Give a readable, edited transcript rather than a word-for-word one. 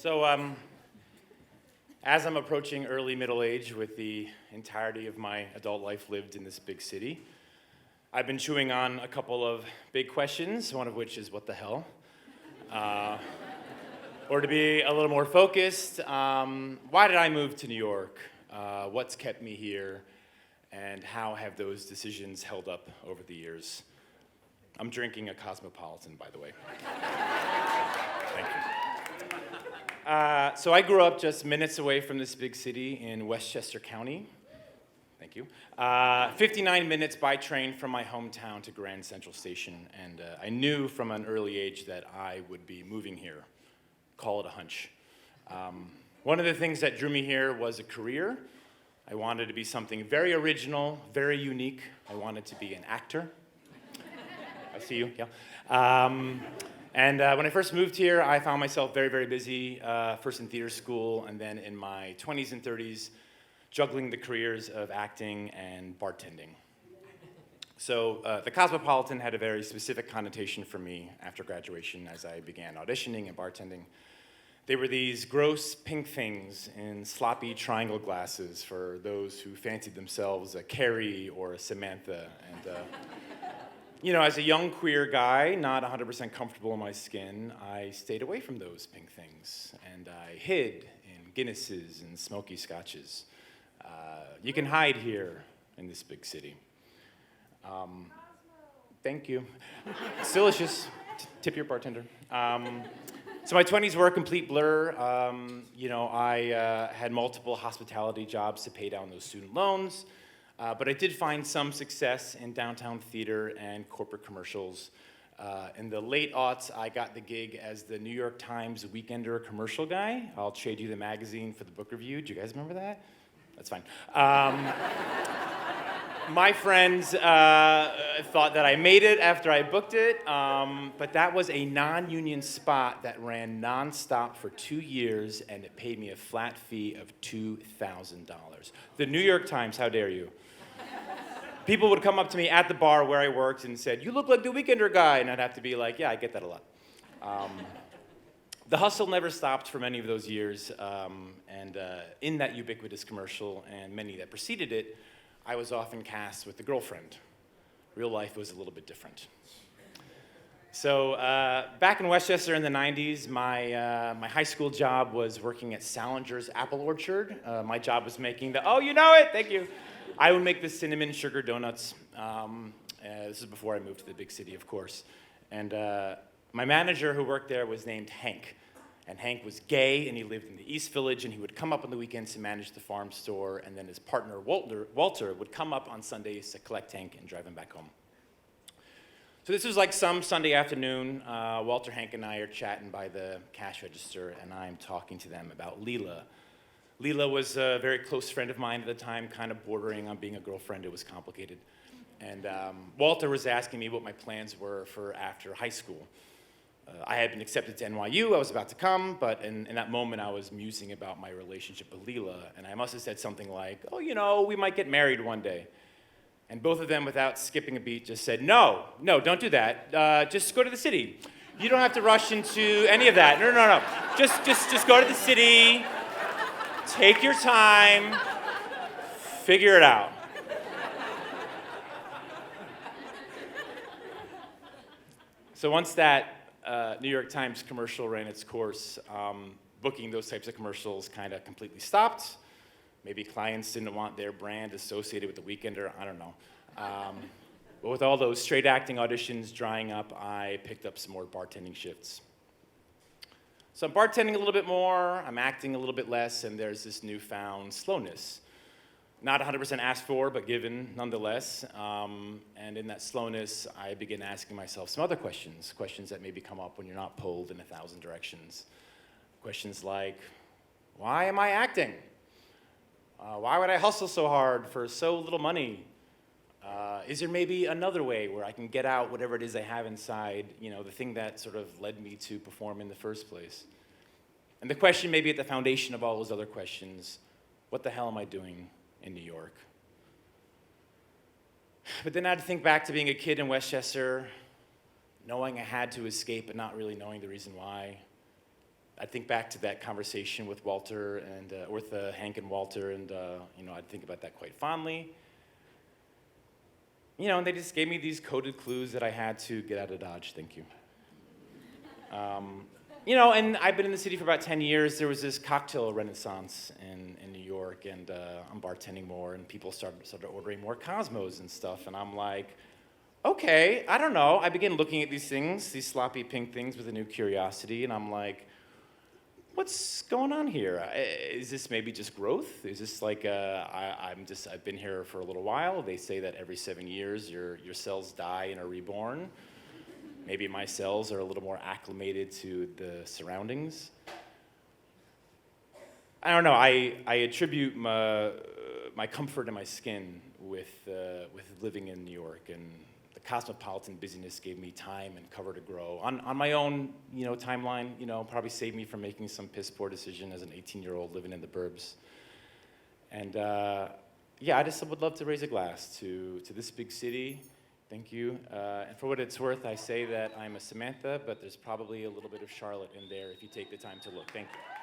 So, as I'm approaching early middle age with the entirety of my adult life lived in this big city, I've been chewing on a couple of big questions, one of which is what the hell? Or to be a little more focused, why did I move to New York? What's kept me here? And how have those decisions held up over the years? I'm drinking a Cosmopolitan, by the way. Thank you. So I grew up just minutes away from this big city in Westchester County. Thank you. 59 minutes by train from my hometown to Grand Central Station, and I knew from an early age that I would be moving here. Call it a hunch. One of the things that drew me here was a career. I wanted to be something very original, very unique. I wanted to be an actor. I see you, yeah. And when I first moved here, I found myself very, very busy, first in theater school, and then in my 20s and 30s, juggling the careers of acting and bartending. So the Cosmopolitan had a very specific connotation for me after graduation as I began auditioning and bartending. They were these gross pink things in sloppy triangle glasses for those who fancied themselves a Carrie or a Samantha. And as a young queer guy, not 100% comfortable in my skin, I stayed away from those pink things, and I hid in Guinnesses and smoky scotches. You can hide here in this big city. Thank you. It's delicious. Tip your bartender. So my 20s were a complete blur. I had multiple hospitality jobs to pay down those student loans. But I did find some success in downtown theater and corporate commercials. In the late aughts, I got the gig as the New York Times Weekender commercial guy. I'll trade you the magazine for the book review. Do you guys remember that? That's fine. My friends thought that I made it after I booked it, but that was a non-union spot that ran nonstop for 2 years, and it paid me a flat fee of $2,000. The New York Times, how dare you? People would come up to me at the bar where I worked and said, "You look like the Weekender guy," and I'd have to be like, "Yeah, I get that a lot." The hustle never stopped for many of those years, and in that ubiquitous commercial and many that preceded it, I was often cast with the girlfriend. Real life was a little bit different. So back in Westchester in the 90s, my high school job was working at Salinger's Apple Orchard. My job was making oh, you know it, thank you. I would make the cinnamon sugar donuts. This is before I moved to the big city, of course. And my manager who worked there was named Hank. And Hank was gay, and he lived in the East Village, and he would come up on the weekends to manage the farm store, and then his partner, Walter, would come up on Sundays to collect Hank and drive him back home. So this was like some Sunday afternoon. Walter, Hank, and I are chatting by the cash register, and I'm talking to them about Leela. Leela was a very close friend of mine at the time, kind of bordering on being a girlfriend. It was complicated. And Walter was asking me what my plans were for after high school. I had been accepted to NYU, I was about to come, but in that moment I was musing about my relationship with Leela, and I must have said something like, "Oh, we might get married one day." And both of them, without skipping a beat, just said, No, don't do that. Just go to the city. You don't have to rush into any of that. No. Just go to the city, take your time, figure it out. So once that New York Times commercial ran its course, booking those types of commercials kind of completely stopped. Maybe clients didn't want their brand associated with the Weekender, I don't know. But with all those straight acting auditions drying up, I picked up some more bartending shifts. So I'm bartending a little bit more, I'm acting a little bit less, and there's this newfound slowness. Not 100% asked for, but given nonetheless. And in that slowness, I begin asking myself some other questions that maybe come up when you're not pulled in 1,000 directions. Questions like, why am I acting? Why would I hustle so hard for so little money? Is there maybe another way where I can get out whatever it is I have inside, the thing that sort of led me to perform in the first place? And the question maybe at the foundation of all those other questions, what the hell am I doing in New York? But then I had to think back to being a kid in Westchester, knowing I had to escape but not really knowing the reason why. I think back to that conversation with Walter and with Hank and Walter, and I'd think about that quite fondly. And they just gave me these coded clues that I had to get out of Dodge. Thank you. And I've been in the city for about 10 years. There was this cocktail renaissance in New York, and I'm bartending more, and people started ordering more Cosmos and stuff, and I'm like, okay, I don't know. I began looking at these things, these sloppy pink things, with a new curiosity, and I'm like, what's going on here? Is this maybe just growth? Is this like I've been here for a little while. They say that every 7 years your cells die and are reborn. Maybe my cells are a little more acclimated to the surroundings. I don't know. I attribute my comfort in my skin with living in New York, and the cosmopolitan busyness gave me time and cover to grow on my own timeline. Probably saved me from making some piss poor decision as an 18-year-old living in the burbs. And I just would love to raise a glass to this big city. Thank you. And for what it's worth, I say that I'm a Samantha, but there's probably a little bit of Charlotte in there if you take the time to look. Thank you.